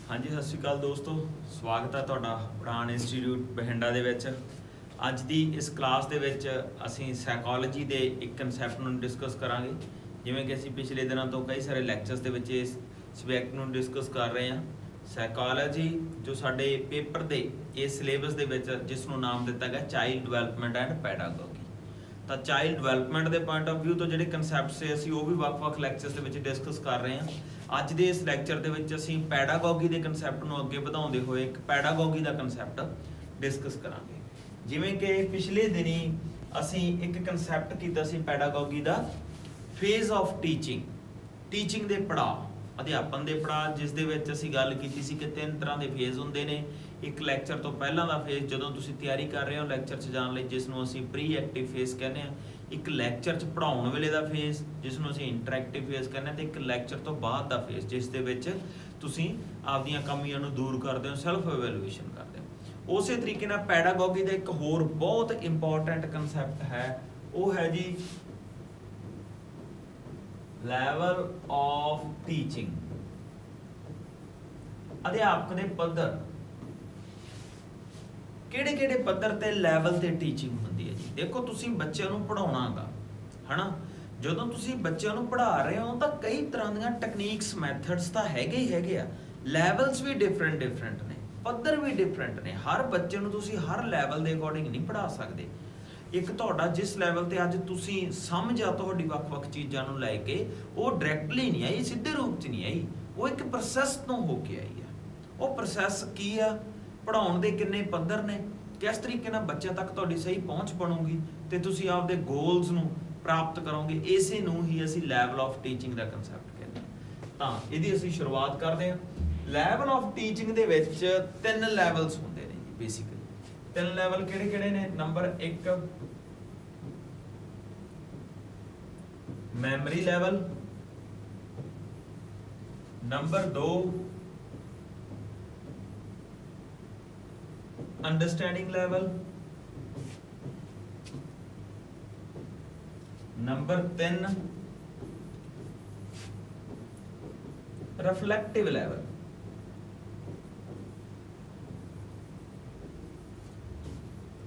हाँ जी, सत श्री अकाल दोस्तों। स्वागत है तुहाडा उड़ान इंस्टीट्यूट बठिंडा दे विच। अज दी इस क्लास दे विच असीं साइकोलॉजी दे एक कंसैप्ट नूं डिस्कस करांगे। जिवें कि असीं पिछले दिनों तो कई सारे लैक्चर्स दे विच इस सबजैक्ट नूं डिस्कस कर रहे हैं। साइकोलॉजी जो साडे पेपर दे इस सिलेबस दे विच जिस नूं नाम दिता गया चाइल्ड डिवैलपमेंट एंड पैडागोगी। तो चाइल्ड डिवैलपमेंट के पॉइंट ऑफ व्यू तो जो कंसैप्ट से असीं वो भी ਵੱਖ-ਵੱਖ लैक्चर्स के विच डिस्कस कर रहे हैं। अज के इस लैक्चर के विच असीं पैडागोगी के कंसैप्ट नूं अगे वधाउंदे होए एक पैडागोगी का कंसैप्ट डिस्कस करांगे। जिवें कि पिछले दिनी असीं एक कंसैप्ट कीता सी पैडागोगी का, फेज ऑफ टीचिंग, टीचिंग के पड़ाव, अध्यापन के पड़ाव, जिस दे विच असीं गल कीती सी कि 3 तरह के फेज हुंदे ने। एक लैक्चर तो पहला का फेज जदों तुसीं तैयारी कर रहे हो लैक्चर च जाण लई, जिसनूं असीं प्री एक्टिव फेज कहने आ। एक लैक्चर च पढ़ाउण वेले दा फेज जिसनूं असीं इंटरैक्टिव फेज कहने, ते एक लैक्चर तो बाद दा फेज जिस दे विच तुसीं आपदियां कमियां नूं दूर करदे हो, सैल्फ एवैल्यूएशन करदे हो। उसे तरीके नाल पैडागोगी दा एक होर बहुत इंपॉर्टेंट कंसैप्ट है, वो है जी लैवल ऑफ टीचिंग। अध्यापक दे पद्धर किहड़े-किहड़े पद्धर ते लैवल ते टीचिंग हुंदी है जी। देखो तुसीं बच्चों नूं पढ़ाउणागा है ना, जदों तुसीं बच्चों नूं पढ़ा रहे हो तो कई तरह दीयां टैकनीक्स मैथड्स तो हैगे ही हैगे आ, लैवल्स भी डिफरेंट ने, पद्धर भी डिफरेंट ने। हर बच्चे नूं तुसीं हर लैवल के अकॉर्डिंग नहीं पढ़ा सकते। एक तुहाडा जिस लैवल ते अज तुसीं समझ आ तुहाडी ਵੱਖ-ਵੱਖ चीज़ां नूं लैके वो डायरैक्टली नहीं आई, सीधे रूप च नहीं आई, वो एक प्रोसैस तो होके आई है। वो प्रोसैस की आ, पढ़ाउण दे किन्ने पद्धर ने, किस तरीके नाल बच्चों तक तुहाडी सही पहुँच बनूगी ते तुसीं आपदे गोल्स नूं प्राप्त करोगे। इसे नूं ही असीं लैवल ऑफ टीचिंग का कंसैप्ट कहते हैं। तां इहदी असीं शुरुआत करते हैं। लैवल ऑफ टीचिंग दे विच 3 लैवल्स हुंदे ने जी बेसिकली। 3 लैवल किहड़े-किहड़े ने? Number 1 memory level, number 2 understanding level, number 3 reflective level.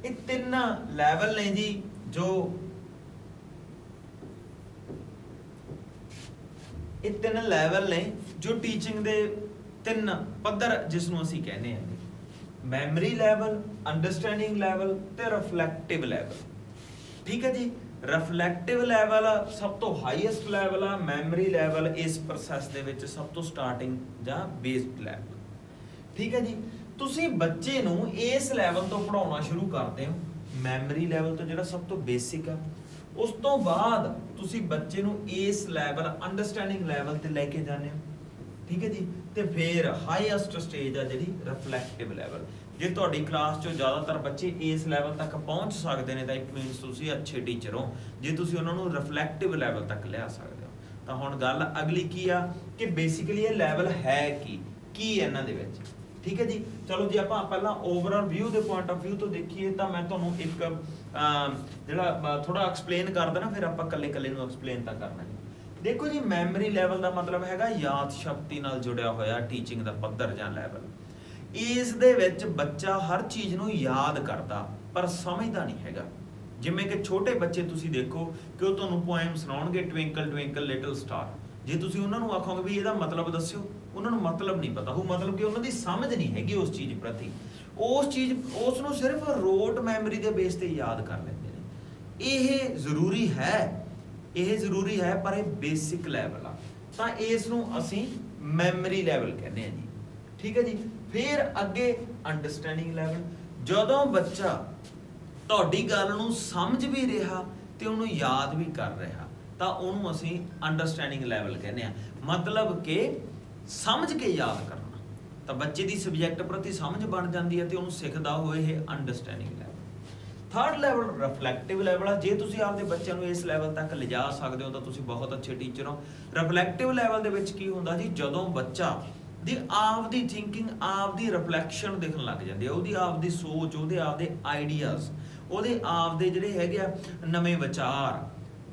ये 3 लैवल ने जी जो ये 3 लैवल ने जो टीचिंग दे 3 पद्धर जिसनों असीं कहने हैं, मैमरी लैवल, अंडरस्टैंडिंग लैवल ते रिफ्लैक्टिव लैवल। ठीक है जी। रिफ्लैक्टिव लैवल सब तो हाईएस्ट लैवल आ, मैमरी लैवल इस प्रोसैस दे विच सब तो स्टार्टिंग जां बेस्ड लैवल। ठीक है जी। तुसीं बच्चे नूं इस लैवल तो पढ़ाउणा शुरू करते हो, मैमरी लैवल तो जिहड़ा सब तो बेसिक आ। उस तो बाद तुसीं बच्चे नूं इस लैवल अंडरस्टैंडिंग लैवल ते लैके जाने हो। ठीक है जी। तो फिर हाईएस्ट स्टेज आ जी रिफ्लैक्टिव लैवल। जे तुहाडी क्लास चो ज़्यादातर बच्चे इस लैवल तक पहुँच सकते हैं तो इट मीनस तुसीं अच्छे टीचर हो। जे तुसीं उन्हां नूं रिफ्लैक्टिव लैवल तक लिया सकते हो। तो हुण गल अगली की आ कि बेसिकली ये लैवल है की इन्हां दे विच। ठीक है जी। चलो जी आपां पहलां ओवरऑल व्यू के पॉइंट ऑफ व्यू तो देखिए तो मैं तुहानूं एक जिहड़ा थोड़ा एक्सप्लेन कर देना, फिर आपां कल्ले नूं एक्सप्लेन तां करना है। देखो जी मैमरी लैवल का मतलब हैगा याद शक्ति नाल जुड़िया होया टीचिंग का पद्धर जां लैवल। इस दे विच बच्चा हर चीज़ नूं याद करता पर समझदा नहीं हैगा। जिवें कि छोटे बच्चे तुसीं देखो कि वो तुहानूं पोएम सुणाउणगे ट्विंकल ट्विंकल लिटिल स्टार, जे तुसीं उन्हां नूं आखोगे भी इहदा मतलब दस्सिओ, उन्हां नूं मतलब नहीं पता हो, मतलब कि उन्हां दी समझ नहीं हैगी उस चीज़ प्रति। उस चीज़ उसनूं सिर्फ रोट मैमरी के बेस ते याद कर लैंदे ने। यह जरूरी है, यह जरूरी है, पर यह बेसिक लैवल आ, तो इसनूं असीं मैमरी लैवल कहने हैं जी। ठीक है जी। फिर अगे अंडरस्टैंडिंग लैवल, जदों बच्चा तुहाडी गल नूं समझ भी रहा तो उन्होंने याद भी कर रहा, तो उन्होंने असीं अंडरस्टैंडिंग लैवल कहने हैं। मतलब कि समझ के याद करना, तो बच्चे की सबजैक्ट प्रति समझ बन जाती है तो उन्होंने सीखता होए ये understanding level. Third level reflective level आ। जे तुसीं आपदे बच्चों को इस लैवल तक लिजा सकते हो तो तुसीं बहुत अच्छे टीचर हो। रिफ्लैक्टिव लैवल दे विच की हुंदा जी, जदों बच्चा दी आपदी थिंकिंग आपदी रिफ्लैक्शन दिखण लग जाती है, उहदी आपदी सोच, उहदे आपदे आइडियाज़, उहदे आपदे जिहड़े हैगे आ नवें विचार,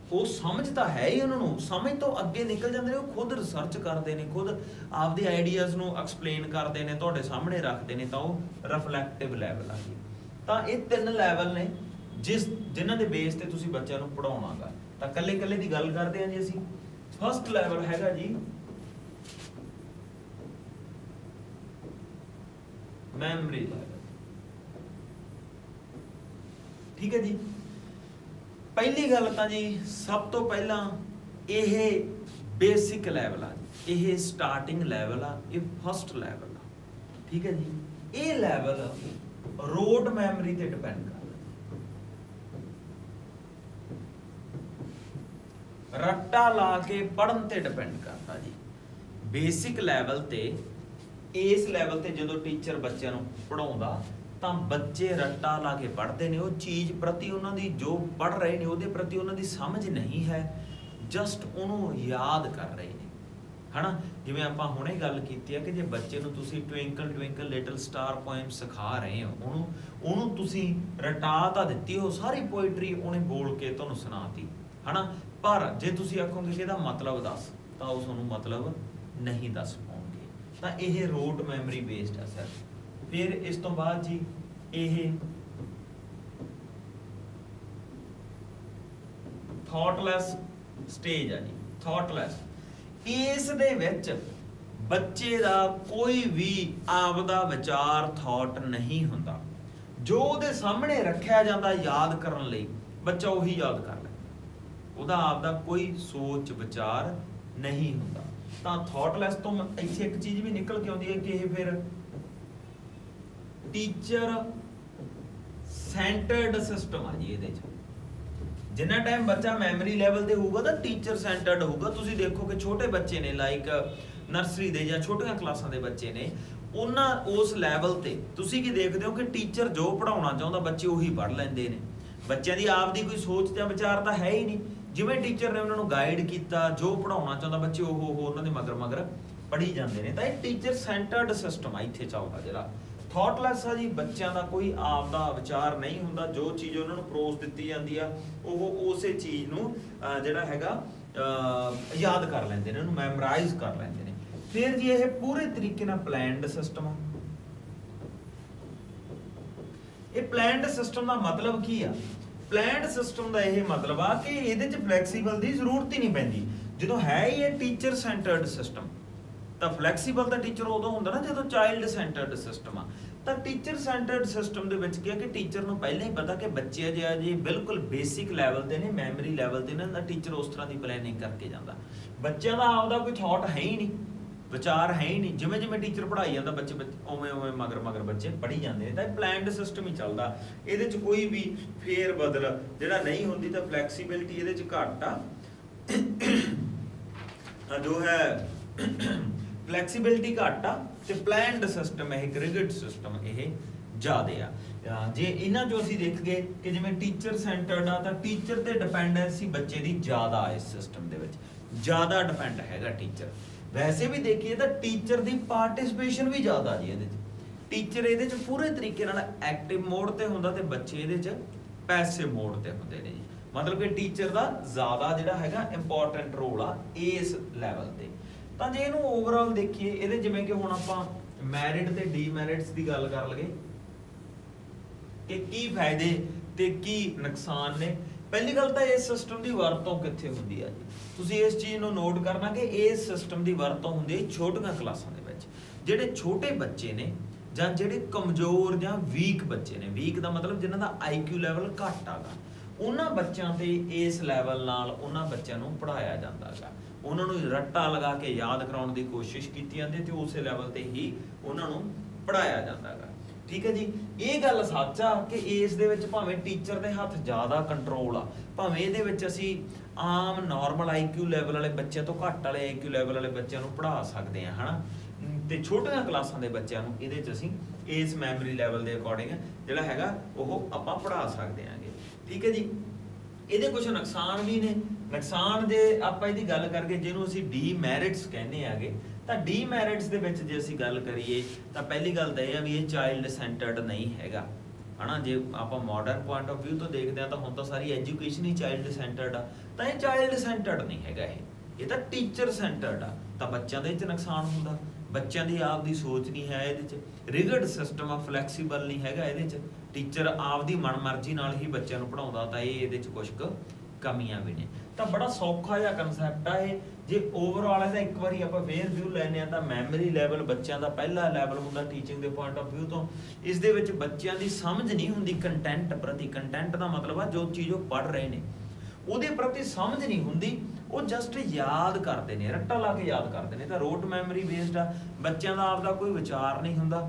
वो समझ तो है ही, उन्होंने समझ तो अगे निकल जाते हैं, खुद रिसर्च करते हैं, खुद आपके आइडियाज़ को एक्सप्लेन करते हैं, तुहाडे सामने रखते हैं, तो रिफ्लैक्टिव लैवल आ गई। तो ये 3 लैवल ने जिन्हां दे बेस ते तुसीं बच्चों को पढ़ाउणा गा। तो कल्ले कल्ले की गल करते हैं जी असीं। फर्स्ट लैवल हैगा जी मैमरी लैवल, ठीक है जी। पहली गल तो जी सब तो पहला यह बेसिक लैवल आ, यह स्टार्टिंग लैवल आ, ये फर्स्ट लैवल आ, ठीक है जी। ये लैवल रोड मैमरी ते डिपेंड करता, रट्टा ला के पढ़न ते डिपेंड करता जी। बेसिक लैवल ते इस लैवल ते जो टीचर बच्चों को पढ़ाउंदा तो बच्चे रट्टा ला के पढ़ते हैं, वो चीज़ प्रति उन्होंने जो पढ़ रहे हैं वो प्रति उन्होंने समझ नहीं है, जस्ट उन्होंने याद कर रहे हैं, है ना। जिवें आपां हुणे गल कीती है कि जे बच्चे नूं तुसीं twinkle twinkle little star poem सिखा रहे हो, उन्होंने तुसीं रटा तो दित्ती हो सारी पोइट्री, उन्हें बोल के तुहानूं सुणाती, है ना। पर जे तुसीं आखोगे कि इहदा मतलब दस, तो उस तुहानूं मतलब नहीं दस पाउणगे। तो यह रोड मैमरी बेस्ड है सर। फिर इस तो बाद जी यह थॉटलैस स्टेज है जी, थॉटलैस। इस दे विच बच्चे दा कोई भी आपदा विचार थॉट नहीं हुंदा, जो उहदे सामने रखिया जाता याद करन लई बच्चा उही याद कर लैंदा, उहदा आपदा कोई सोच विचार नहीं हुंदा। तां थॉटलैस तो इत्थे एक चीज़ भी निकल के आउंदी है कि यह फिर टीचर सेंटर्ड सिस्टम आ जी। ये जिन्ना टाइम बच्चा मैमरी लैवल ते होगा तो टीचर सेंटर्ड होगा। तुसीं देखो कि छोटे बच्चे ने लाइक नर्सरी दे या छोटियां क्लासां दे बच्चे ने, उन्हां उस लैवल ते तुसीं की देखदे हो कि टीचर जो पढ़ाउणा चाहुंदा बच्चे उही पढ़ लैंदे ने। बच्चों की आपदी कोई सोच या विचार तो है ही नहीं, जिवें टीचर ने उन्होंने गाइड किया, जो पढ़ाउणा चाहुंदा बच्चे उन्हां दे मगर मगर पढ़ी जांदे ने। तां टीचर सेंटर्ड सिस्टम आ इत्थे चलदा जिहड़ा थॉटलैस है जी। बच्चों का कोई आपदा विचार नहीं हुंदा, जो चीज़ उन्होंने परोस दी जाती है वो उस चीज़ नूं जिहड़ा हैगा याद कर लैंदे ने, उन्होंने मैमोराइज कर लैंदे ने। फिर जी ये पूरे तरीके नाल प्लैंड सिस्टम। ये प्लैंड सिस्टम का मतलब की आ? प्लैंड सिस्टम का यह मतलब आ कि ये फ्लैक्सीबल की जरूरत ही नहीं पैंदी। जो है ही ये टीचर सेंटर्ड सिस्टम, तो फ्लैक्सीबल तो टीचर उदों होंदा ना जो चाइल्ड सेंटर्ड सिस्टम आ। तो टीचर सेंटर्ड सिस्टम दे विच क्या कि टीचर नूं पहले ही पता कि बच्चे जे बिल्कुल बेसिक लैवल ते ने, मैमरी लैवल ते ने, टीचर उस तरह की प्लैनिंग करके जाता। बच्चों का आपदा कोई थॉट है ही नहीं, विचार है ही नहीं, जिमें जिमें टीचर पढ़ाई जाता बच्चे उवें उवें मगर मगर बच्चे पढ़ी जाते हैं। तो प्लैंड सिस्टम ही चलता, ये कोई भी फेर बदल जिहड़ा नहीं होंदी। तो फ्लैक्सीबिलिटी ये घट आ जो है फ्लैक्सीबिलिटी घट आ, तो प्लैंड सिस्टम है, रिजिड सिस्टम ये ज़्यादा आ। जे इन्हां जो असीं देख गए कि जिवें टीचर सेंटर्ड आ, तो टीचर ते डिपेंडेंसी बच्चे की ज़्यादा इस सिस्टम दे विच ज़्यादा डिपेंड हैगा टीचर। वैसे भी देखिए तो टीचर की पार्टिसिपेशन भी ज़्यादा जी। ये टीचर ये पूरे तरीके नाल एक्टिव मोड ते हुंदा ते बच्चे ये पैसिव मोड ते हुंदे ने जी। मतलब कि टीचर का ज़्यादा जिहड़ा हैगा इंपॉर्टेंट रोल आ इस लैवल ते। तो जे इहनूं ओवरऑल देखिए ये जिवें कि हुण आपां मैरिट ते डीमैरिट्स की गल कर लगे कि की फायदे ते की नुकसान ने। पहली गल तो इस सिस्टम की वरतों कित्थे हुंदी है जी। तुसीं इस चीज़ नूं नोट करना कि इस सिस्टम की वरतों हुंदी है छोटियां क्लासां दे विच, जिहड़े छोटे बच्चे ने जां जिहड़े कमज़ोर जां वीक बच्चे ने। वीक का मतलब जिन्हां दा IQ लैवल घट आगा, उन्हां बच्चों ते इस लैवल नाल उन्हां बच्चों नूं पढ़ाया जांदा है। उन्होंने रट्टा लगा के याद कराउण की कोशिश की जाती है, उस लैवल ते ही उन्होंने पढ़ाया जाता है। ठीक है जी। ये गल सच आ कि इस दे विच भावें टीचर के हाथ ज़्यादा कंट्रोल आ, भावें इहदे विच असीं आम नॉर्मल IQ लैवल वाले बच्चों तो घट वाले IQ लैवल वाले बच्चों को पढ़ा सकते हैं, है ना। तो छोटियां क्लासां दे बच्चों को इहदे च असीं इस मैमरी लैवल के अकॉर्डिंग जिहड़ा हैगा ओह आपां पढ़ा सकते हैं। ठीक है जी। ये कुछ नुकसान भी ने। नुकसान जे आपां इहदी गल करके जिन्हों असीं डीमैरिट्स कहने आगे, तो डीमैरिट्स दे विच जे असीं गल करिए तो पहली गल तो यह भी ये चाइल्ड सेंटर्ड नहीं हैगा। है ना। जे आप मॉडर्न पॉइंट ऑफ व्यू तो देखते हैं तो हुण तो सारी एजुकेशन ही चाइल्ड सेंटर्ड आ, तो ये चाइल्ड सेंटर्ड नहीं हैगा, ये तो टीचर सेंटर्ड आ। तो बच्चों के नुकसान होंदा, बच्चों की आपकी सोच नहीं है ये, रिगड सिस्टम आ, फ्लैक्सीबल नहीं हैगा ये। टीचर आपकी मन मर्जी नाल ही बच्चों को पढ़ाउंदा, तो ये कुछ कमियां भी ने। तो बड़ा सौखा जिहा कंसैप्ट आ ये। जे ओवरऑल इसका एक बार आप फेयर व्यू लैने तो मैमरी लैवल बच्चों का पहला लैवल होंदा टीचिंग के पॉइंट ऑफ व्यू तो। इस दे विच बच्चों की समझ नहीं होंदी कंटेंट प्रति, कंटेंट का मतलब है जो चीज़ वो पढ़ रहे हैं ਉਹਦੇ प्रति समझ नहीं होंदी, वो जस्ट याद करते हैं, रट्टा ला के याद करते हैं। तो रोट मैमरी बेस्ड आ, बच्चों का आपका कोई विचार नहीं होंदा,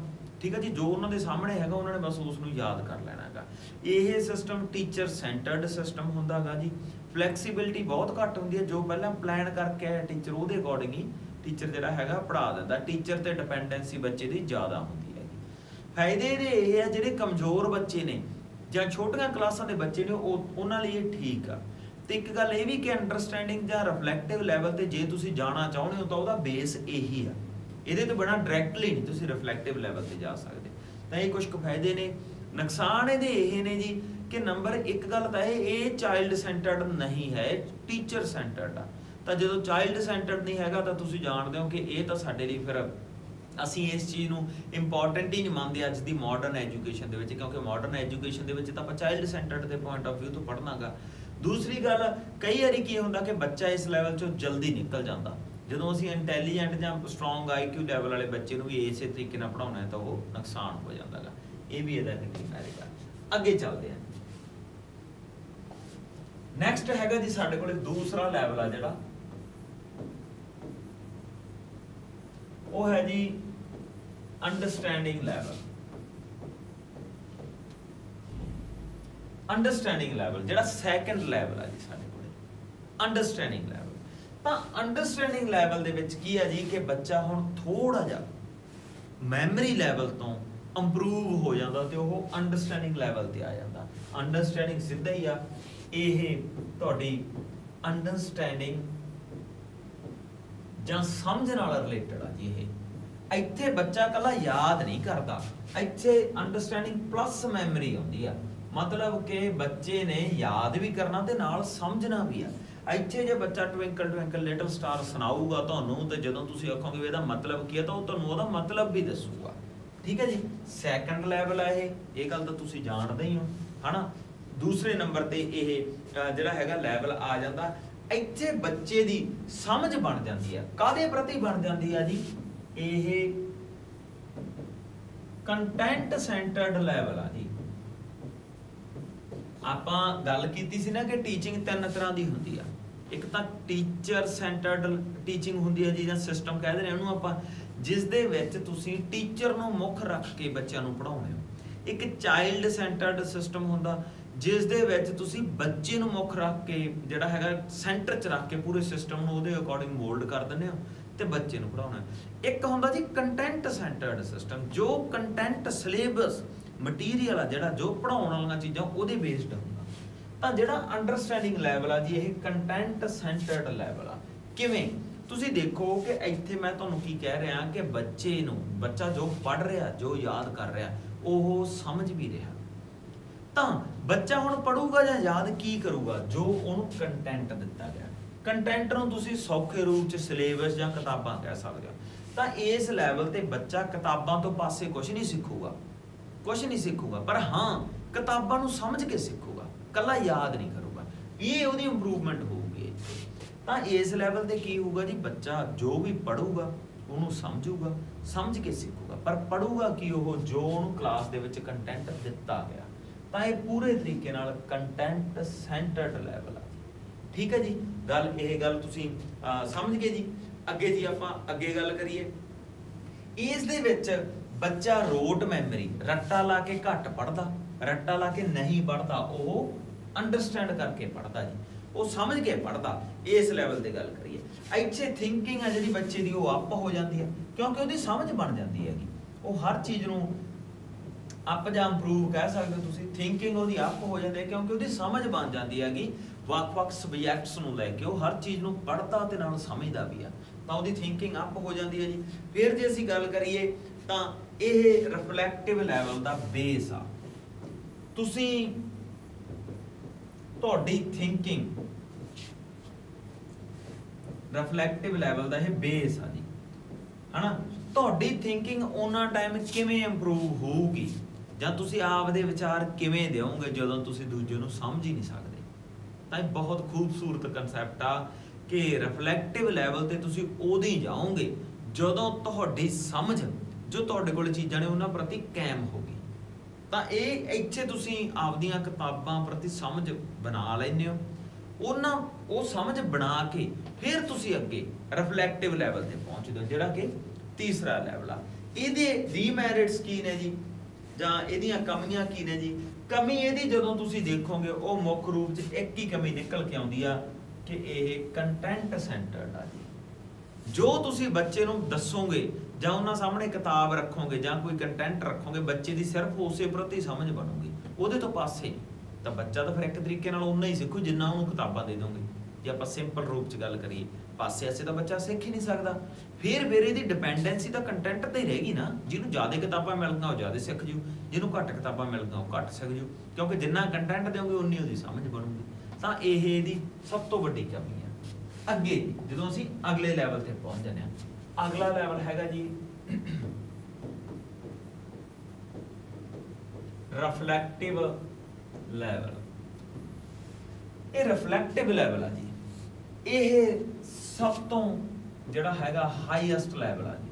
ठीक है जी। जो उन्होंने सामने है उन्होंने बस उसनूं याद कर लेना है। ये सिस्टम टीचर सेंटर्ड सिस्टम होंदा गा जी। फ्लैक्सीबिलिटी बहुत घट होंदी है, जो पहला प्लान करके आया टीचर वो अकॉर्डिंग ही टीचर जिहड़ा हैगा पढ़ा दिंदा। टीचर ते डिपेंडेंसी बच्चे की ज़्यादा होंदी है। फायदे ये है जिहड़े कमज़ोर बच्चे ने जां छोटियां क्लासां दे बच्चे ने उन्हां लई ठीक आ। तो एक गल ये भी कि अंडरस्टैंडिंग या रिफ्लैक्टिव लैवल ते जे तुसीं जाना चाहुंदे हो तो उहदा बेस यही आ, ये तो बिना डायरैक्टली नहीं तुसीं रिफ्लैक्टिव लैवल ते जा सकते। तो ये कुछ फायदे ने। नुकसान ये ने जी कि नंबर एक गल तो ये चाइल्ड सेंटर्ड नहीं है, टीचर सेंटर्ड आ। तो जो चाइल्ड सेंटर्ड नहीं हैगा तो तुसीं जानते हो कि ये तो साडे लई फिर ਅਸੀਂ इस चीज़ ਨੂੰ इंपॉर्टेंट ही नहीं मानते अज की मॉडर्न एजुकेशन के, क्योंकि मॉडर्न एजुकेशन के तो आप चाइल्ड सेंटर्ड के पॉइंट ऑफ व्यू तो पढ़ना गा। दूसरी गल कई बार की होंदा कि बच्चा इस लैवल चों जल्दी निकल जाता। जो असीं इंटैलीजेंट जां स्ट्रोंग IQ लैवल वाले बच्चे भी इस तरीके नाल पढ़ाउणा है तो वो नुकसान हो जाता गा। ये भी इहदा क्राइटेरिया। अगे चलते हैं, नैक्सट हैगा जी साडे कोल दूसरा लैवल आ जिहड़ा वो है जी अंडरस्टैंडिंग लैवल। अंडरस्टैंडिंग लैवल जिहड़ा सैकेंड लैवल है जी साडे कोल, अंडरस्टैंडिंग लैवल। तो अंडरस्टैंडिंग लैवल दे विच की है जी कि बच्चा हुण थोड़ा जिहा मैमरी लैवल तो इंप्रूव हो जाता तो वह अंडरस्टैंडिंग लैवल ते आ जाता। अंडरस्टैंडिंग सीधा ही आ, ये तुहाडी अंडरस्टैंडिंग जां समझ नाल रिलेटेड आ जी। ये ਇੱਥੇ बच्चा कला याद नहीं करता, ਇੱਥੇ अंडरस्टैंडिंग प्लस मैमरी आउंदी आ। मतलब कि बच्चे ने याद भी करना ते नाल समझना भी आ। ਇੱਥੇ जे बच्चा ट्विंकल ट्विंकल लिटिल स्टार सुनाऊगा तुहानूं ते जदों तुसीं आखोगे ਇਹਦਾ मतलब की है तो तुहानूं ਉਹਦਾ मतलब भी दसूगा, ठीक है जी। सैकेंड लैवल है ये गल तो तुसीं जाणदे ही हो, है ना। दूसरे नंबर ते ये जिहड़ा हैगा लैवल आ जाता। ਇੱਥੇ बच्चे की समझ बन जाती है, काहदे प्रति बन जाती है जी, ये कंटेंट सेंटर्ड लैवल आ जी। आपां गल कीती सी ना कि टीचिंग तीन तरह की होंदी आ। एक तो टीचर सेंटर्ड टीचिंग होंदी है जी, जां सिस्टम कहते हैं उहनूं आपां, जिस दे विच तुसीं टीचर नूं मुख रख के बच्चों नूं पढ़ाउंदे हो। एक चाइल्ड सेंटर्ड सिस्टम होंदा जिस दे विच तुसीं बच्चे नूं मुख रख के जिहड़ा हैगा सेंटर च रख के पूरे सिस्टम नूं उहदे अकॉर्डिंग मोल्ड कर दिंदे हो ते बच्चे नूं पढ़ाउणा। एक हुंदा जी कंटेंट सेंटर्ड सिस्टम, जो कंटेंट सिलेबस मटीरियल आ जिहड़ा जो पढ़ाउण वालीआं चीज़ां उहदे बेस्ड हुंदा। तां जिहड़ा अंडरस्टैंडिंग लैवल आ जी, ये कंटेंट सेंटर्ड लैवल आ। किवें तुसीं देखो कि इत्थे मैं तुहानूं की कह रहा कि बच्चे नूं, बच्चा जो पढ़ रहा जो याद कर रहा वो समझ भी रहा। तां बच्चा हुण पढ़ूगा जां याद की करूगा, जो उहनूं कंटेंट दिता गया। कंटेंट नूं तुसीं सौखे रूप च सिलेबस जां किताबां कह सकदे हो। तां इस लैवल ते बच्चा किताबां तो पासे कुछ नहीं सीखूगा, कुछ नहीं सीखूगा, पर हाँ किताबां नूं समझ के सीखूगा, कला याद नहीं करूगा। ये उहदी इंप्रूवमेंट होगी। तां इस लैवल ते की होगा जी, बच्चा जो भी पढ़ूगा उहनूं समझूगा, समझ के सीखूगा, पर पढ़ूगा कि वो जो उहनूं क्लास दे विच कंटेंट दिता गया। तां ये पूरे तरीके नाल कंटेंट सेंटर्ड लैवल आ, ठीक है जी। गल ये गल तुसीं समझ गए जी। अगे जी आपां अगे गल करिए, इस दे विच बच्चा रोट मैमरी रट्टा ला के घट पढ़दा, रट्टा ला के नहीं पढ़दा, वो अंडरस्टैंड करके पढ़दा जी, वो समझ के पढ़दा। इस लैवल की गल करिए, इत्थे थिंकिंग है जी बच्चे की वो अप हो जाती है, क्योंकि उसकी समझ बन जाती है, वो हर चीज़ नूं अप जां इंप्रूव कह सकते हो तुसीं। थिंकिंग उसकी अप हो जाती है क्योंकि उसकी समझ बन जाती है, ਵੱਖ-ਵੱਖ सबजैक्ट्स नूं लैके वो हर चीज़ नूं पढ़दा ते नाल समझदा भी आ, तां उसदी थिंकिंग अप हो जाती है जी। फिर जे असीं गल करिए तां ये रिफ्लैक्टिव लैवल दा बेस आ। ਤੁਸੀਂ ਤੁਹਾਡੀ ਥਿੰਕਿੰਗ ਰਿਫਲੈਕਟਿਵ ਲੈਵਲ ਦਾ ਇਹ ਬੇਸ ਆ ਜੀ, ਹਨਾ। ਤੁਹਾਡੀ ਥਿੰਕਿੰਗ ਉਹਨਾਂ ਟਾਈਮ ਕਿਵੇਂ ਇੰਪਰੂਵ ਹੋਊਗੀ ਜਾਂ ਤੁਸੀਂ ਆਪਦੇ ਵਿਚਾਰ ਕਿਵੇਂ ਦਿਓਗੇ ਜਦੋਂ ਤੁਸੀਂ ਦੂਜੇ ਨੂੰ ਸਮਝ ਹੀ ਨਹੀਂ ਸਕਦੇ। ਤਾਂ ਇਹ ਬਹੁਤ ਖੂਬਸੂਰਤ ਕਨਸੈਪਟ ਆ ਕਿ ਰਿਫਲੈਕਟਿਵ ਲੈਵਲ ਤੇ ਤੁਸੀਂ ਉਦੋਂ ਹੀ ਜਾਓਗੇ ਜਦੋਂ ਤੁਹਾਡੀ ਸਮਝ ਜੋ ਤੁਹਾਡੇ ਕੋਲ ਚੀਜ਼ਾਂ ਨੇ ਉਹਨਾਂ ਪ੍ਰਤੀ ਕਾਇਮ ਹੋਗੀ। ਤਾਂ ਇਹ ਇੱਥੇ ਤੁਸੀਂ ਆਪਦੀਆਂ ਕਿਤਾਬਾਂ ਪ੍ਰਤੀ ਸਮਝ ਬਣਾ ਲੈਂਦੇ ਹੋ, ਉਹ ਸਮਝ ਬਣਾ ਕੇ ਫਿਰ ਤੁਸੀਂ ਅੱਗੇ ਰਿਫਲੈਕਟਿਵ ਲੈਵਲ ਤੇ ਪਹੁੰਚਦੇ ਹੋ, ਜਿਹੜਾ ਕਿ ਤੀਸਰਾ ਲੈਵਲ ਆ। ਇਹਦੇ ਡੀਮੈਰਿਟਸ ਕੀ ਨੇ ਜੀ, ਜਾਂ ਇਹਦੀਆਂ ਕਮੀਆਂ ਕੀ ਨੇ ਜੀ? ਕਮੀ ਇਹਦੀ ਜਦੋਂ ਤੁਸੀਂ ਦੇਖੋਗੇ ਉਹ ਮੁੱਖ ਰੂਪ 'ਚ ਇੱਕ ਹੀ ਕਮੀ ਨਿਕਲ ਕੇ ਆਉਂਦੀ ਆ ਕਿ ਇਹ ਕੰਟੈਂਟ ਸੈਂਟਰਡ ਆ ਜੀ। ਜੋ ਤੁਸੀਂ ਬੱਚੇ ਨੂੰ ਦੱਸੋਗੇ ਜਾਂ ਉਹਨਾਂ ਸਾਹਮਣੇ ਕਿਤਾਬ ਰੱਖੋਗੇ ਜਾਂ ਕੋਈ ਕੰਟੈਂਟ ਰੱਖੋਗੇ, ਬੱਚੇ ਦੀ ਸਿਰਫ ਉਸੇ ਪ੍ਰਤੀ ਸਮਝ ਬਣੂਗੀ, ਉਹਦੇ ਤੋਂ ਪਾਸੇ। ਤਾਂ ਬੱਚਾ ਤਾਂ ਫਿਰ ਇੱਕ ਤਰੀਕੇ ਨਾਲ ਉਨਾ ਹੀ ਸਿੱਖੂ ਜਿੰਨਾ ਉਹਨੂੰ ਕਿਤਾਬਾਂ ਦੇ ਦੋਗੇ। ਜੇ ਆਪਾਂ ਸਿੰਪਲ ਰੂਪ 'ਚ ਗੱਲ ਕਰੀਏ, ਪਾਸੇ ਆਸੇ ਤਾਂ ਬੱਚਾ ਸਿੱਖ ਹੀ ਨਹੀਂ ਸਕਦਾ। ਫਿਰ ਇਹਦੀ ਡਿਪੈਂਡੈਂਸੀ ਤਾਂ ਕੰਟੈਂਟ ਤੇ ਹੀ ਰਹੇਗੀ ਨਾ। ਜਿਹਨੂੰ ਜ਼ਿਆਦਾ ਕਿਤਾਬਾਂ ਮਿਲਣਗੀਆਂ ਉਹ ਜ਼ਿਆਦਾ ਸਿੱਖ ਜੂ, ਜਿਹਨੂੰ ਘੱਟ ਕਿਤਾਬਾਂ ਮਿਲਣਗੀਆਂ ਉਹ ਘੱਟ ਸਿੱਖ ਜੂ, ਕਿਉਂਕਿ ਜਿੰਨਾ ਕੰਟੈਂਟ ਦਿਓਗੇ ਉਨੀ ਉਹਦੀ ਸਮਝ ਬਣੂਗੀ। ਤਾਂ ਇਹ ਇਹਦੀ ਸਭ ਤੋਂ ਵੱਡੀ ਕਮੀ ਆ। ਅੱਗੇ ਜਦੋਂ ਅਸੀਂ ਅਗਲੇ ਲੈਵਲ ਤੇ ਪਹੁੰਚ ਜਾਂਦੇ ਹਾਂ, ਅਗਲਾ ਲੈਵਲ ਹੈਗਾ ਜੀ ਰਿਫਲੈਕਟਿਵ ਲੈਵਲ। ਇਹ ਰਿਫਲੈਕਟਿਵ ਲੈਵਲ ਆ ਜੀ, ਇਹ ਸਭ ਤੋਂ ਜਿਹੜਾ ਹੈਗਾ ਹਾਈਐਸਟ ਲੈਵਲ ਆ ਜੀ।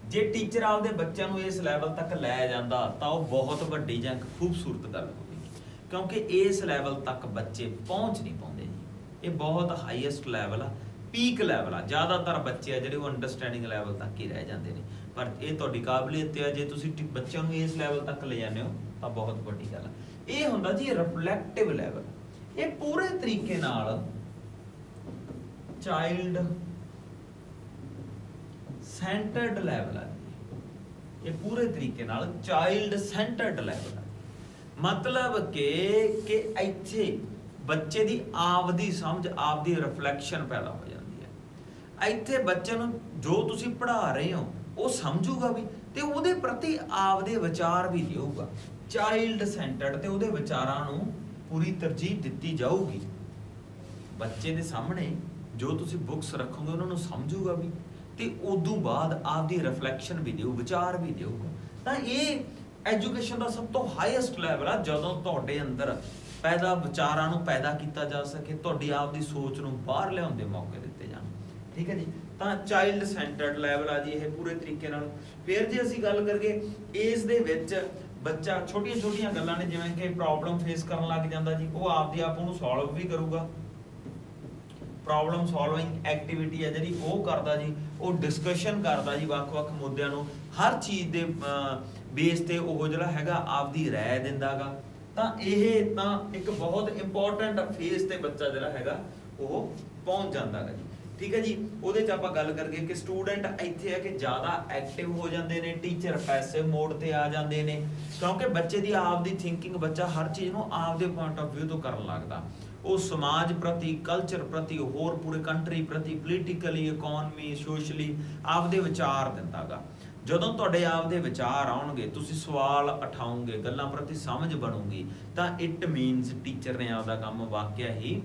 ਜੇ ਟੀਚਰ ਆਪਦੇ ਬੱਚਿਆਂ ਨੂੰ ਇਸ ਲੈਵਲ ਤੱਕ ਲੈ ਜਾਂਦਾ ਤਾਂ ਉਹ ਬਹੁਤ ਵੱਡੀ ਜਾਂ ਖੂਬਸੂਰਤ ਗੱਲ ਹੋਵੇਗੀ, ਕਿਉਂਕਿ ਇਸ ਲੈਵਲ ਤੱਕ ਬੱਚੇ ਪਹੁੰਚ ਨਹੀਂ ਪਾਉਂਦੇ ਜੀ। ਇਹ ਬਹੁਤ ਹਾਈਐਸਟ ਲੈਵਲ ਆ, ਪੀਕ ਲੈਵਲ ਆ। ਜ਼ਿਆਦਾਤਰ ਬੱਚੇ ਆ ਜਿਹੜੇ ਉਹ ਅੰਡਰਸਟੈਂਡਿੰਗ ਲੈਵਲ ਤੱਕ ਹੀ ਰਹਿ ਜਾਂਦੇ ਨੇ, ਪਰ ਇਹ ਤੁਹਾਡੀ ਕਾਬਲੀਅਤ ਆ। ਜੇ ਤੁਸੀਂ ਬੱਚਿਆਂ ਨੂੰ ਇਸ ਲੈਵਲ ਤੱਕ ਲੈ ਜਾਂਦੇ ਹੋ ਤਾਂ ਬਹੁਤ ਵੱਡੀ ਗੱਲ ਆ। ਇਹ ਹੁੰਦਾ ਜੀ ਰਿਫਲੈਕਟਿਵ ਲੈਵਲ। ਇਹ ਪੂਰੇ ਤਰੀਕੇ ਨਾਲ ਚਾਈਲਡ ਸੈਂਟਰਡ ਲੈਵਲ ਆ। ਇਹ ਪੂਰੇ ਤਰੀਕੇ ਨਾਲ ਚਾਈਲਡ ਸੈਂਟਰਡ ਲੈਵਲ ਆ। ਮਤਲਬ ਕਿ ਇੱਥੇ ਬੱਚੇ ਦੀ ਆਪਦੀ ਸਮਝ, ਆਪਦੀ ਰਿਫਲੈਕਸ਼ਨ ਪੈਦਾ ਹੋ ਜਾਂਦੀ ਹੈ। ਇੱਥੇ ਬੱਚੇ ਨੂੰ ਜੋ ਤੁਸੀਂ ਪੜ੍ਹਾ ਰਹੇ ਹੋ ਉਹ ਸਮਝੂਗਾ ਵੀ ਤੇ ਉਹਦੇ ਪ੍ਰਤੀ ਆਪਦੇ ਵਿਚਾਰ ਵੀ ਦੇਊਗਾ। ਚਾਈਲਡ ਸੈਂਟਰਡ ਤੇ ਉਹਦੇ ਵਿਚਾਰਾਂ ਨੂੰ ਪੂਰੀ ਤਰਜੀਹ ਦਿੱਤੀ ਜਾਊਗੀ। ਬੱਚੇ ਦੇ ਸਾਹਮਣੇ ਜੋ ਤੁਸੀਂ ਬੁੱਕਸ ਰੱਖੋਗੇ ਉਹਨਾਂ ਨੂੰ ਸਮਝੂਗਾ ਵੀ ਤੇ ਉਦੋਂ ਬਾਅਦ ਆਪਦੀ ਰਿਫਲੈਕਸ਼ਨ ਵੀ ਦਿਓ, ਵਿਚਾਰ ਵੀ ਦੇਊਗਾ। ਤਾਂ ਇਹ ਐਜੂਕੇਸ਼ਨ ਦਾ ਸਭ ਤੋਂ ਹਾਈਐਸਟ ਲੈਵਲ ਆ, ਜਦੋਂ ਤੁਹਾਡੇ ਅੰਦਰ ਵਿਚਾਰਾਂ ਨੂੰ ਪੈਦਾ ਕੀਤਾ ਜਾ ਸਕੇ, ਤੁਹਾਡੀ ਆਪਦੀ ਸੋਚ ਨੂੰ ਬਾਹਰ ਲਿਆਉਣ ਦੇ ਮੌਕੇ ਦਿੱਤੇ ਜਾਣ। ਠੀਕ ਹੈ ਜੀ। ਤਾਂ ਚਾਈਲਡ ਸੈਂਟਰਡ ਲੈਵਲ ਆ ਜੀ ਇਹ ਪੂਰੇ ਤਰੀਕੇ ਨਾਲ। ਫਿਰ ਜੇ ਅਸੀਂ ਗੱਲ ਕਰੀਏ ਇਸ ਦੇ ਵਿੱਚ ਬੱਚਾ ਛੋਟੀਆਂ ਗੱਲਾਂ ਨੇ, ਜਿਵੇਂ ਕਿ ਪ੍ਰੋਬਲਮ ਫੇਸ ਕਰਨ ਲੱਗ ਜਾਂਦਾ ਜੀ, ਉਹ ਆਪਦੇ ਆਪ ਉਹਨੂੰ ਸੋਲਵ ਵੀ ਕਰੂਗਾ। ਪ੍ਰੋਬਲਮ ਸੋਲਵਿੰਗ ਐਕਟੀਵਿਟੀ ਹੈ ਜਿਹੜੀ ਉਹ ਕਰਦਾ ਜੀ, ਉਹ ਡਿਸਕਸ਼ਨ ਕਰਦਾ ਜੀ ਵੱਖ-ਵੱਖ ਮੁੱਦਿਆਂ ਨੂੰ, ਹਰ ਚੀਜ਼ ਦੇ ਬੇਸ ਤੇ ਉਹ ਜਿਹੜਾ ਹੈਗਾ ਆਪਦੀ ਰਾਏ ਦਿੰਦਾਗਾ। ਤਾਂ ਇਹ ਤਾਂ ਇੱਕ ਬਹੁਤ ਇੰਪੋਰਟੈਂਟ ਫੇਸ ਤੇ ਬੱਚਾ ਜਿਹੜਾ ਹੈਗਾ ਉਹ ਪਹੁੰਚ ਜਾਂਦਾਗਾ ਜੀ। ਠੀਕ ਹੈ ਜੀ। ਉਹਦੇ 'ਚ ਆਪਾਂ ਗੱਲ ਕਰੀਏ ਕਿ ਸਟੂਡੈਂਟ ਇੱਥੇ ਹੈ ਕਿ ਜ਼ਿਆਦਾ ਐਕਟਿਵ ਹੋ ਜਾਂਦੇ ਨੇ, ਟੀਚਰ ਪੈਸਿਵ ਮੋਡ ਤੇ ਆ ਜਾਂਦੇ ਨੇ, ਕਿਉਂਕਿ ਬੱਚੇ ਦੀ ਆਪਦੀ ਥਿੰਕਿੰਗ, ਬੱਚਾ ਹਰ ਚੀਜ਼ ਨੂੰ ਆਪਦੇ ਪੁਆਇੰਟ ਆਫ ਵਿਊ ਤੋਂ ਕਰਨ ਲੱਗਦਾ। ਉਹ ਸਮਾਜ ਪ੍ਰਤੀ, ਕਲਚਰ ਪ੍ਰਤੀ, ਹੋਰ ਪੂਰੇ ਕੰਟਰੀ ਪ੍ਰਤੀ, ਪੋਲੀਟੀਕਲੀ, ਇਕੋਨਮੀ, ਸੋਸ਼ਲੀ ਆਪਦੇ ਵਿਚਾਰ ਦਿੰਦਾਗਾ। ਜਦੋਂ ਤੁਹਾਡੇ ਆਪਦੇ ਵਿਚਾਰ ਆਉਣਗੇ, ਤੁਸੀਂ ਸਵਾਲ ਉਠਾਓਗੇ, ਗੱਲਾਂ ਪ੍ਰਤੀ ਸਮਝ ਬਣੂਗੀ, ਤਾਂ ਇਟ ਮੀਨਸ ਟੀਚਰ ਨੇ ਆਪਦਾ ਕੰਮ ਵਾਕਿਆ ਹੀ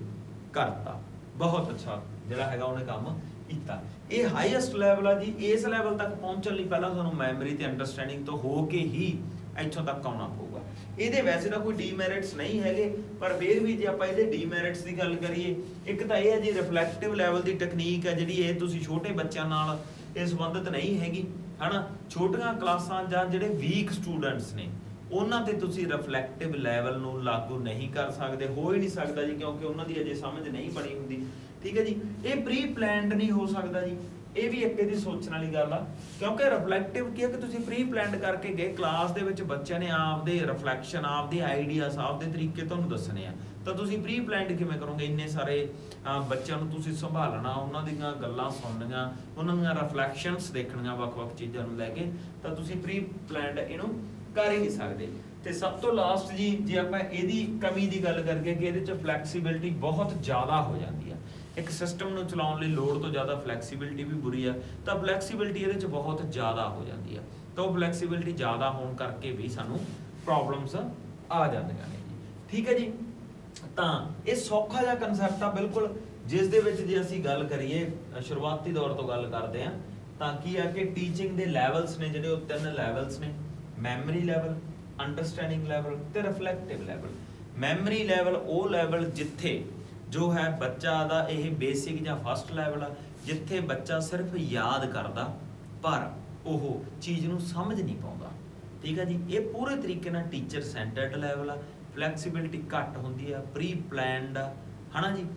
ਕਰਤਾ, ਬਹੁਤ ਅੱਛਾ ਜਿਹੜਾ ਹੈਗਾ ਉਹਨੇ ਕੰਮ ਕੀਤਾ। ਇਹ ਹਾਈਐਸਟ ਲੈਵਲ ਆ ਜੀ। ਇਸ ਲੈਵਲ ਤੱਕ ਪਹੁੰਚਣ ਲਈ ਪਹਿਲਾਂ ਤੁਹਾਨੂੰ ਮੈਮਰੀ ਤੇ ਅੰਡਰਸਟੈਂਡਿੰਗ ਤੋਂ ਹੋ ਕੇ ਹੀ ਇੱਥੋਂ ਤੱਕ ਆਉਣਾ ਪਊਗਾ। ਇਹਦੇ ਵੈਸੇ ਤਾਂ ਕੋਈ ਡੀਮੈਰਿਟਸ ਨਹੀਂ ਹੈਗੇ, ਪਰ ਫਿਰ ਵੀ ਜੇ ਆਪਾਂ ਇਹਦੇ ਡੀਮੈਰਿਟਸ ਦੀ ਗੱਲ ਕਰੀਏ, ਇੱਕ ਤਾਂ ਇਹ ਹੈ ਜੀ ਰਿਫਲੈਕਟਿਵ ਲੈਵਲ ਦੀ ਟੈਕਨੀਕ ਹੈ ਜਿਹੜੀ ਇਹ ਤੁਸੀਂ ਛੋਟੇ ਬੱਚਿਆਂ ਨਾਲ ਇਹ ਸੰਬੰਧਿਤ ਨਹੀਂ ਹੈਗੀ, ਹਨਾ। ਛੋਟੀਆਂ ਕਲਾਸਾਂ ਜਾਂ ਜਿਹੜੇ ਵੀਕ ਸਟੂਡੈਂਟਸ ਨੇ ਉਹਨਾਂ ਤੇ ਤੁਸੀਂ ਰਿਫਲੈਕਟਿਵ ਲੈਵਲ ਨੂੰ ਲਾਗੂ ਨਹੀਂ ਕਰ ਸਕਦੇ, ਹੋ ਹੀ ਨਹੀਂ ਸਕਦਾ ਜੀ, ਕਿਉਂਕਿ ਉਹਨਾਂ ਦੀ ਅਜੇ ਸਮਝ ਨਹੀਂ ਬਣੀ ਹੁੰਦੀ। ਠੀਕ ਹੈ ਜੀ। ਇਹ ਪ੍ਰੀ ਪਲਾਨਡ ਨਹੀਂ ਹੋ ਸਕਦਾ ਜੀ, ਇਹ ਵੀ ਇੱਕ ਇਹਦੀ ਸੋਚਣ ਵਾਲੀ ਗੱਲ ਆ, ਕਿਉਂਕਿ ਰਿਫਲੈਕਟਿਵ ਕੀ ਹੈ ਕਿ ਤੁਸੀਂ ਪ੍ਰੀ ਪਲਾਨਡ ਕਰਕੇ ਗਏ, ਕਲਾਸ ਦੇ ਵਿੱਚ ਬੱਚਿਆਂ ਨੇ ਆਪਦੇ ਰਿਫਲੈਕਸ਼ਨ, ਆਪਦੇ ਆਈਡੀਆਸ, ਆਪਦੇ ਤਰੀਕੇ ਤੁਹਾਨੂੰ ਦੱਸਣੇ ਆ, ਤਾਂ ਤੁਸੀਂ ਪ੍ਰੀ ਪਲਾਨਡ ਕਿਵੇਂ ਕਰੋਗੇ? ਇੰਨੇ ਸਾਰੇ ਬੱਚਿਆਂ ਨੂੰ ਤੁਸੀਂ ਸੰਭਾਲਣਾ, ਉਹਨਾਂ ਦੀਆਂ ਗੱਲਾਂ ਸੁਣਨੀਆਂ, ਉਹਨਾਂ ਦੀਆਂ ਰਿਫਲੈਕਸ਼ਨਸ ਦੇਖਣੀਆਂ ਵੱਖ-ਵੱਖ ਚੀਜ਼ਾਂ ਨੂੰ ਲੈ ਕੇ, ਤਾਂ ਤੁਸੀਂ ਪ੍ਰੀ ਪਲਾਨਡ ਇਹਨੂੰ ਕਰ ਹੀ ਨਹੀਂ ਸਕਦੇ। ਤੇ ਸਭ ਤੋਂ ਲਾਸਟ ਜੀ, ਜੇ ਆਪਾਂ ਇਹਦੀ ਕਮੀ ਦੀ ਗੱਲ ਕਰਕੇ ਕਿ ਇਹਦੇ 'ਚ ਫਲੈਕਸੀਬਿਲਿਟੀ ਬਹੁਤ ਜ਼ਿਆਦਾ ਹੋ ਜਾਂਦੀ ਆ। ਇੱਕ ਸਿਸਟਮ ਨੂੰ ਚਲਾਉਣ ਲਈ ਲੋੜ ਤੋਂ ਜ਼ਿਆਦਾ ਫਲੈਕਸੀਬਿਲਿਟੀ ਵੀ ਬੁਰੀ ਆ, ਤਾਂ ਫਲੈਕਸੀਬਿਲਿਟੀ ਇਹਦੇ 'ਚ ਬਹੁਤ ਜ਼ਿਆਦਾ ਹੋ ਜਾਂਦੀ ਆ। तो फ्लैक्सीबिलिटी ज़्यादा होने करके भी सानू प्रॉब्लम्स आ जांदियां ने जी। ठीक है जी, तो ये सौखा जिहा कंसैप्ट आ बिल्कुल, जिस दे विच जे असीं गल करिए शुरुआती दौर तो गल करते हैं तो की है कि टीचिंग के लैवल्स ने जिहड़े 3 लैवल्स ने, मैमरी लैवल, अंडरस्टैंडिंग लैवल ते रिफ्लैक्टिव लैवल। मैमरी लैवल वो लैवल जिथे जो है बच्चा दा यह बेसिक या फस्ट लैवल आ, जिथे बच्चा सिर्फ याद करदा पर वो चीज़ नूं समझ नहीं पाउंदा। ठीक है जी, ये पूरे तरीके नाल टीचर सेंटर्ड लैवल आ, फ्लैक्सीबिलिटी घट होंदी आ, प्री प्लैंड आ, है ना जी।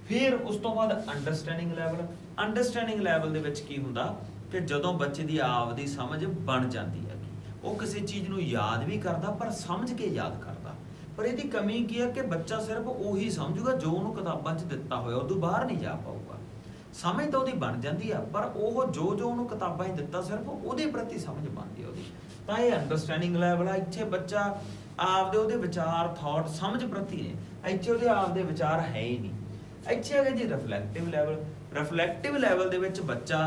फिर उस तो बाद अंडरस्टैंडिंग लैवल। अंडरस्टैंडिंग लैवल दे विच की हुंदा कि जदों बच्चे दी आपदी समझ बन जाती है, वो किसी चीज़ नूं याद भी करदा पर समझ के याद करदा। पर इसकी कमी की है कि बच्चा सिर्फ उही समझूगा जो उन्होंने किताबां च दिता होया, उदों बाहर नहीं जा पाऊगा। समझ तो उसकी बन जाती है पर वो जो उन्होंने किताबां च दिता सिर्फ उहदे प्रति समझ बनती है उहदी। तो ये अंडरस्टैंडिंग लैवल है, इत्थे बच्चा आपदे उहदे विचार थॉट समझ प्रति ने, इत्थे उहदे आपदे विचार है ही नहीं। इत्थे है जी रिफ्लैक्टिव लैवल। रिफ्लैक्टिव लैवल दे विच बच्चा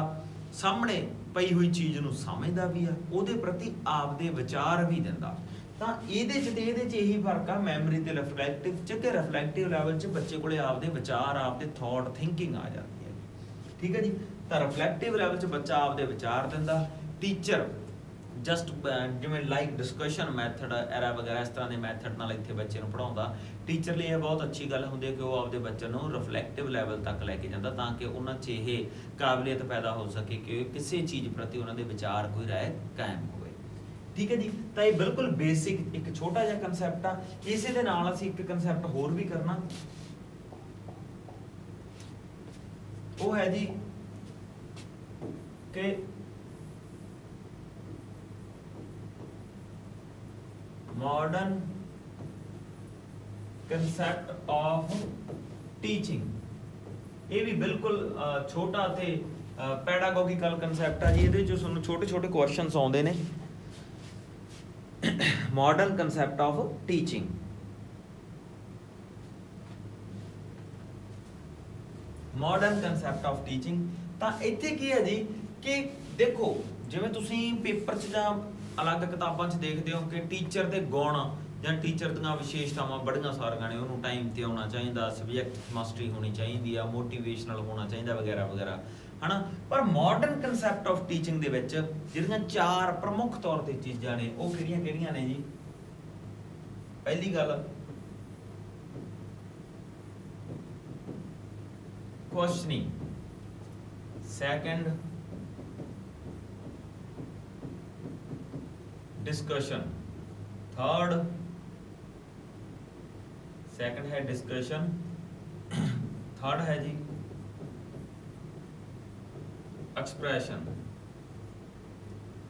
सामने पई हुई चीज़ नूं समझदा भी है, उहदे प्रति आपदे विचार भी दिंदा। तो यही फर्क आ मैमरी ते रिफ्लैक्टिव च कि रिफ्लैक्टिव लैवल च बच्चे कोले आपदे विचार, आपदे थॉट, थिंकिंग आ जाती है। ठीक है जी, तो रिफ्लैक्टिव लैवल च बच्चा आपदे विचार दिंदा, टीचर जस्ट जिवें लाइक डिस्कशन मैथड एरा वगैरह इस तरह के मैथड नाल इत्थे बच्चे नूं पढ़ाउंदा। टीचर लिए बहुत अच्छी गल हुंदी है कि वो आपदे बच्चे नूं रिफ्लैक्टिव लैवल तक लैके जांदा ताकि उन्हां च ये काबलियत पैदा हो सके कि किसी चीज़ प्रति उन्हां दे विचार कोई राय कायम हो। ठीक है जी, तो ये बिल्कुल बेसिक एक छोटा जिहा कंसैप्ट आ। इसे दे नाल असीं एक कंसैप्ट होर भी करना, वो है जी कि मॉडर्न कंसैप्ट ऑफ टीचिंग। ये भी बिल्कुल छोटा ते पैडागोगिकल कंसैप्ट आ जी। इहदे विच तुहानूं छोटे छोटे क्वेश्चनस आउंदे ने। Modern concept of teaching, modern concept of teaching. तो इत्थे की है जी कि देखो जिवें तुसीं पेपर च जां अलग किताबां च देखते हो कि टीचर के गुण ਜਾਂ टीचर ਦੀਆਂ विशेषतावां बड़ियां सारियां ने, उन्होंने टाइम ते आउणा चाहीदा, सबजैक्ट मास्टरी होनी चाहिए, मोटिवेशनल होना चाहिए वगैरह वगैरह, है ना। पर मॉडर्न कंसैप्ट ऑफ टीचिंग दे विच जिहड़ियां 4 प्रमुख तौर ते चीज़ां ने वो किहड़ियां ने जी। पहली गल questioning, second discussion, third second है डिस्कशन, थर्ड है जी एक्सप्रैशन,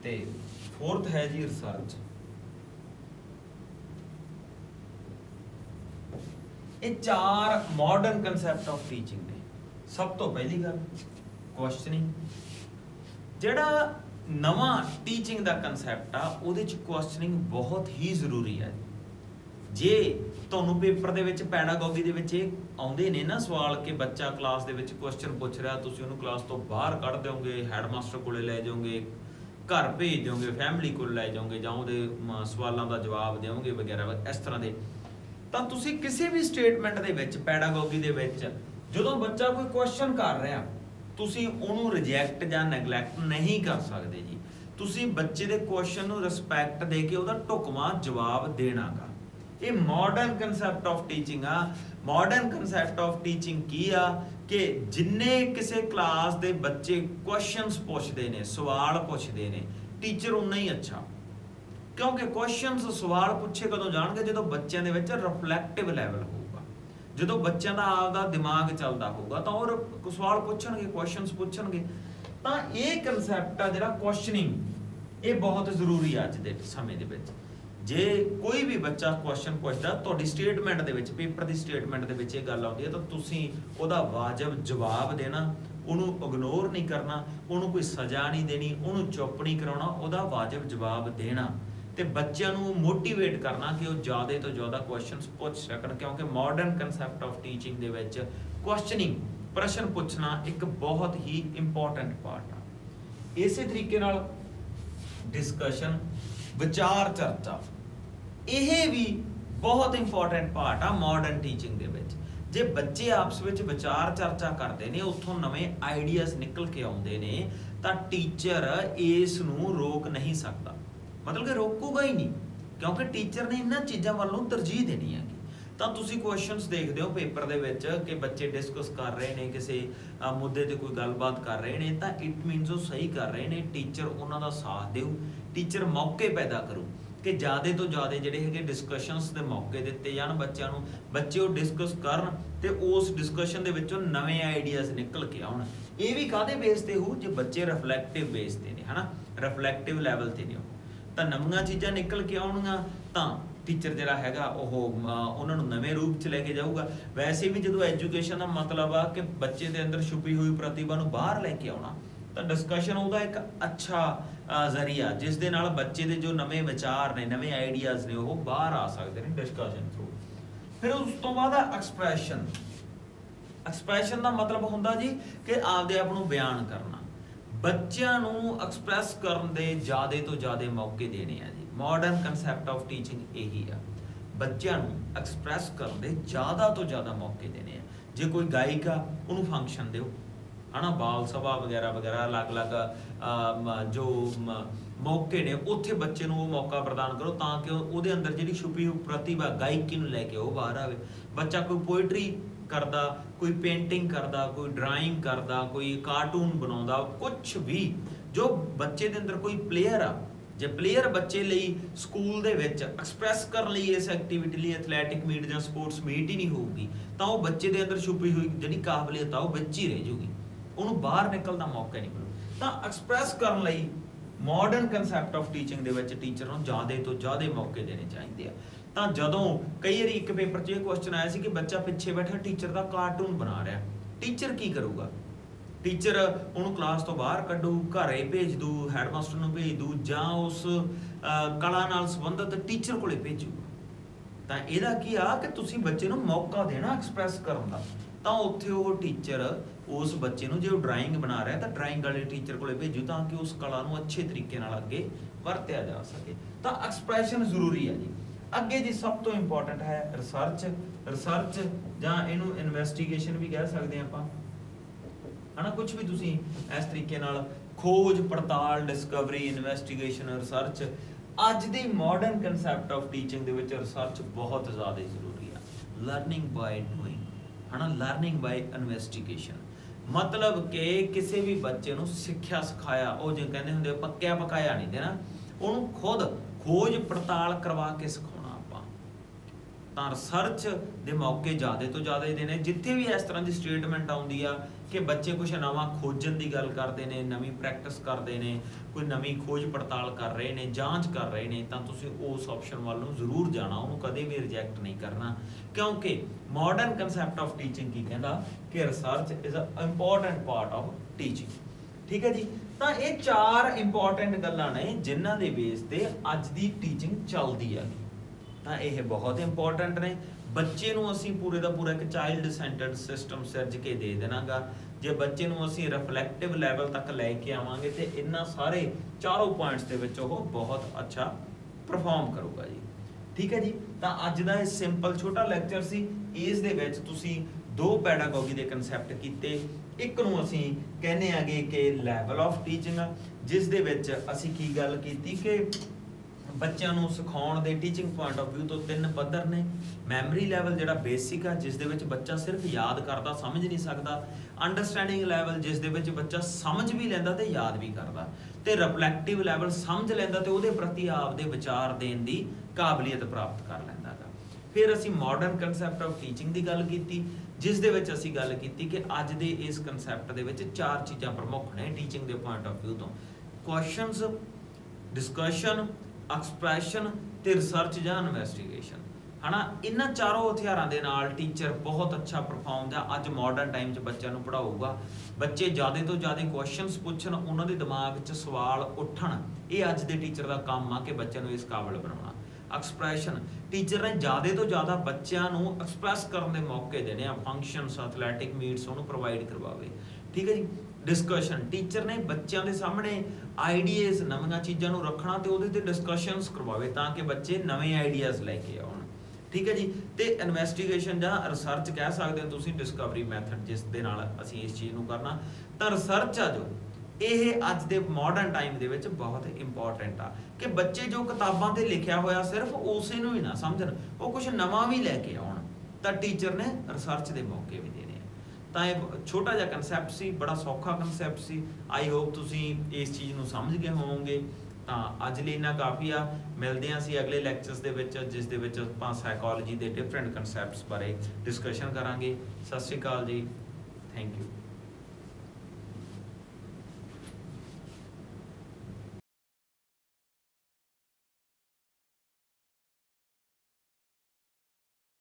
ते फोर्थ है जी रिसर्च। ये 4 मॉडर्न कंसैप्ट ऑफ टीचिंग ने। सब तो पहली गल क्वेश्चनिंग, जिहड़ा नवा टीचिंग दा कंसैप्ट आ उहदे च क्वेश्चनिंग बहुत ही जरूरी है। जे तुहानूं पेपर दे विच पैडागोगी दे विच आउंदे ने ना सवाल कि बच्चा क्लास दे विच क्वेश्चन पुछ रहा, तुसीं उहनूं क्लास तो बाहर कढ दोगे, हैडमास्टर कोले लै जाओगे, घर भेज दोगे, फैमिली कोल लै जाओगे, जां उहदे सवालों का जवाब दोगे वगैरह इस तरह के, तो तुसीं किसी भी स्टेटमेंट दे विच पैडागोगी दे विच जदों बच्चा कोई क्वेश्चन कर रहा तुसीं उहनूं रिजैक्ट जां नैगलैक्ट नहीं कर सकते जी। तुसीं बच्चे दे क्वेश्चन नूं रिस्पैक्ट दे के उहदा ढुकवां जवाब देना गा। ये मॉडर्न कंसैप्ट ऑफ टीचिंग आ। मॉडर्न कंसैप्ट ऑफ टीचिंग की आ कि जिन्ने किसी क्लास दे बच्चे क्वेश्चनस पुछदे ने, सवाल पुछदे ने, टीचर उन्ना ही अच्छा, क्योंकि क्वेश्चनस सवाल पूछे कदों जाणगे जदों बच्चों दे विच रिफ्लैक्टिव लैवल होगा, जदों बच्चों का आपदा दिमाग चलदा होगा तो और सवाल पूछणगे, क्वेश्चनस पूछणगे। तो ये कंसैप्ट आ जिहड़ा क्वेश्चनिंग, ये बहुत जरूरी है अज दे समय दे विच। जे कोई भी बच्चा क्वेश्चन पूछता तुहाडी स्टेटमेंट दे विच, पेपर की स्टेटमेंट दे विच ये गल आउंदी है तो तुसीं उहदा वाजिब जवाब देना, उहनूं इग्नोर नहीं करना, उहनूं कोई सज़ा नहीं देनी, उहनूं चुप नहीं कराउणा, उहदा वाजिब जवाब देना ते बच्चों नूं मोटिवेट करना कि वह ज़्यादा तो ज़्यादा क्वेश्चनस पूछ सकन। क्योंकि मॉडर्न कंसैप्ट ऑफ टीचिंग दे विच क्वेश्चनिंग, प्रश्न पूछना एक बहुत ही इंपॉर्टेंट पार्ट आ। इस तरीके नाल डिस्कशन, विचार चर्चा, यह भी बहुत इंपॉर्टेंट पार्ट आ मॉडर्न टीचिंग दे विच। जे बच्चे आपस में विचार चर्चा करते हैं, उत्थों नवें आइडियाज निकल के आउंदे ने, तो टीचर इस नूं रोक नहीं सकता, मतलब कि रोकूगा ही नहीं, क्योंकि टीचर ने इन्हां चीज़ों वालों तरजीह देनी है। तो तुसीं क्वेश्चनस देखते हो पेपर दे विच कि बच्चे डिस्कस कर रहे हैं, किसी मुद्दे ते कोई गलबात कर रहे हैं, तो इट मीनस वो सही कर रहे हैं, टीचर उन्हां दा साथ देऊ, टीचर मौके पैदा करू कि ज़्यादा तो ज़्यादा जिहड़े है डिस्कशनस के मौके दिते जाण बच्चों नूं, बच्चे वो डिस्कस करन ते उस डिस्कशन दे विचों नवें आइडियाज़ निकल के आउण। ये भी काहदे बेस ते हो, जे बच्चे रिफ्लैक्टिव बेस ते ने, है ना, रिफ्लैक्टिव लैवल ते ने, तो नवीं चीज़ां निकल के आउणगीआं, तां टीचर जिहड़ा हैगा उन्होंने नवे रूप च लैके जाऊगा। वैसे भी जो एजुकेशन का मतलब आ कि बच्चे के अंदर छुपी हुई प्रतिभा नूं बाहर लैके आउणा, तो डिस्कशन उहदा एक अच्छा जरिया जिस दे नाल बच्चे के जो नवे विचार ने, नवे आइडियाज़ ने, वो बाहर आ सकते हैं डिस्कशन थ्रू। फिर उस तो बाद एक्सप्रैशन। एक्सप्रैशन का मतलब हुंदा जी कि आपदे आप नूं बयान करना, बच्चों नूं एक्सप्रैस करन दे ज़्यादा तो ज़्यादा मौके देने हैं जी। मॉडर्न कंसैप्ट ऑफ टीचिंग यही आ, बच्चों नूं एक्सप्रैस करन दे ज़्यादा तो ज़्यादा मौके देने हैं। जे कोई गायक आ उन्होंने फंक्शन दो, है ना, बाल सभा वगैरह वगैरह अलग अलग जो मौके ने, उत्थे बच्चे नूं वो मौका प्रदान करो ताकि उहदे अंदर जिहड़ी छुपी हुई प्रतिभा गायकी नूं लैके वो बाहर आवे। बच्चा कोई पोइट्री करदा, कोई पेंटिंग करदा, कोई ड्राइंग करदा, कोई कार्टून बनाउंदा, कुछ भी जो बच्चे दे अंदर कोई प्लेयर आ, जे प्लेयर बच्चे लई स्कूल दे विच एक्सप्रैस करन लई इस एक्टिविटी लई एथलैटिक मीट जां स्पोर्ट्स मीट ही नहीं होਊਗੀ, तां वो बच्चे दे अंदर छुपी हुई जिहड़ी काबलियत आ वो विच ही रह जूगी, उहनूं बाहर निकलण दा मौका नहीं मिलू। तां एक्सप्रैस करन लई मॉडर्न कंसैप्ट ऑफ टीचिंग दे विच टीचर नूं ज़्यादा तो ज़्यादा मौके देने चाहिए। तो जदों कई बार एक पेपर च क्वेश्चन आया कि बच्चा पिछे बैठा टीचर का कार्टून बना रहा, टीचर की करूगा? टीचर उन्होंने क्लास तो बाहर कड्डू, घरे भेज दू, हैडमास्टर नूं भेज दू, जां उस कला नाल संबंधित टीचर कोले भेजूगा। तो इहदा की आ कि तुसीं बच्चे नूं मौका देना एक्सप्रैस करन दा, तो उत्थे वो टीचर उस बच्चे नूं जे वो ड्राइंग बना रहा तो ड्राइंग वाले टीचर कोले भेजू ताकि उस कला नूं अच्छे तरीके नाल अगे वरत्या जा सके। तो एक्सप्रैशन जरूरी है जी। अगे जी सब तो इंपॉर्टेंट है रिसर्च। रिसर्च जां इहनूं इन्वेस्टिगेशन भी कह सकते हैं आपां, है ना, कुछ भी तुसीं इस तरीके नाल खोज पड़ताल, डिस्कवरी, इन्वेस्टिगेशन, रिसर्च। अज दी मॉडर्न कंसैप्ट ऑफ टीचिंग दे विच रिसर्च बहुत ज़्यादा जरूरी है। लर्निंग बाय डूइंग, है ना, लर्निंग बाय इन्वेस्टिगेशन, मतलब कि किसी भी बच्चे नूं सिक्ख्या सिखाया, वो जो कहते होंगे पक्या पकाया नहीं देना, उन्होंने खुद खोज पड़ताल करवा के सिखाना आपां। तां रिसर्च के मौके ज़्यादा तो ज़्यादा देने, जिथे भी इस तरह की स्टेटमेंट आउंदी आ कि बच्चे कुछ नवा खोजन की गल करते हैं, नवी प्रैक्टिस करते हैं, कोई नवी खोज पड़ताल कर रहे हैं, जांच कर रहे हैं, तो तुसीं उस ऑप्शन वाल नूं जरूर जाना, उन्होंने कदे भी रिजैक्ट नहीं करना। क्योंकि मॉडर्न कंसैप्ट ऑफ टीचिंग की कहता कि research is a important part of teaching. ठीक है जी। तो ये चार इंपॉर्टेंट गल्लां ने जिन्हां दे बेस ते अज दी टीचिंग चलदी है। तो यह बहुत इंपॉर्टेंट ने। बच्चे नूं असीं पूरे दा पूरा एक चाइल्ड सेंटर्ड सिस्टम सिरज के दे देनागा। जे बच्चे नूं असीं रिफ्लैक्टिव लैवल तक लैके आवांगे तो इन्हां सारे चारों पॉइंट्स दे विच ओह बहुत अच्छा परफॉर्म करूगा जी। ठीक है जी। तो अज दा सिंपल छोटा लैक्चर सी, इस दे विच तुसीं दो पैडागोगी दे कंसैप्ट कीते। एक नूं असीं कहने आगे कि लैवल ऑफ टीचिंग, जिस दे विच असीं की गल कीती कि बच्चों नूं सिखाउण दे टीचिंग पॉइंट ऑफ व्यू तो तीन पद्धर ने। मैमरी लैवल जिहड़ा बेसिक आ, जिस दे विच बच्चा सिर्फ याद करदा समझ नहीं सकदा। अंडरस्टैंडिंग लैवल जिस दे विच बच्चा समझ भी लैंदा ते याद भी करदा। ते रिफ्लैक्टिव लैवल समझ लैंदा ते उहदे प्रति आपदे विचार देण दी काबलियत प्राप्त कर लैंदा गा। फिर असीं मॉडर्न कंसैप्ट ऑफ टीचिंग की गल कीती, जिस दे विच असीं गल कीती कि अज दे इस कंसैप्ट दे विच चार चीज़ां प्रमुख ने teaching they point of view तो। क्वेश्चनस, डिस्कशन, एक्सप्रैशन ते रिसर्च जां इन्वेस्टिगेशन, है ना। इन्हां चारों हथियारां दे नाल टीचर बहुत अच्छा परफॉर्म दा अज मॉडर्न टाइम च बच्चों नूं पढ़ाऊगा। बच्चे ज़्यादा तो ज़्यादा क्वेश्चनस पुछण, उन्हां दे दिमाग च सवाल उठण, ये अज दे टीचर दा काम आ कि बच्चों नूं इस काबिल बनाउणा। एक्सप्रैशन, टीचर ने ज़्यादा तो ज़्यादा बच्चों नूं एक्सप्रैस करन दे मौके देने, फंक्शनस, एथलैटिक मीट्स उन्होंने प्रोवाइड करवावे। ठीक है जी। डिस्कशन टीचर ने बच्चों के सामने आइडियाज़ नवीं चीज़ों को रखना तो वो डिस्कशनस करवावे ताकि बच्चे नवे आइडियाज़ लैके आउण। ठीक है जी। तो इन्वैसटीगेशन जां रिसर्च कह सकते हो तुसीं डिस्कवरी मैथड जिस दे नाल असीं इस चीज़ नूं करना। तो रिसर्च आ जो ये अज दे मॉडर्न टाइम दे विच बहुत इंपॉर्टेंट आ कि बच्चे जो किताबां ते लिखिया होया सिर्फ उसे नूं ही ना समझन, वो कुछ नवां भी लैके आउण। तो टीचर ने रिसर्च के मौके भी देने। तो ये छोटा जिहा कंसैप्ट सी, बड़ा सौखा कंसैप्ट सी। आई होप तुसीं इस चीज़ नूं समझ गए होवोगे। तो अज लई इन्ना काफ़ी आ। मिलते हैं असीं अगले लैक्चर्स दे विच जिस दे विच आपां साइकोलॉजी के डिफरेंट कंसैप्ट्स बारे डिस्कशन करांगे। सत श्री अकाल जी, थैंक यू।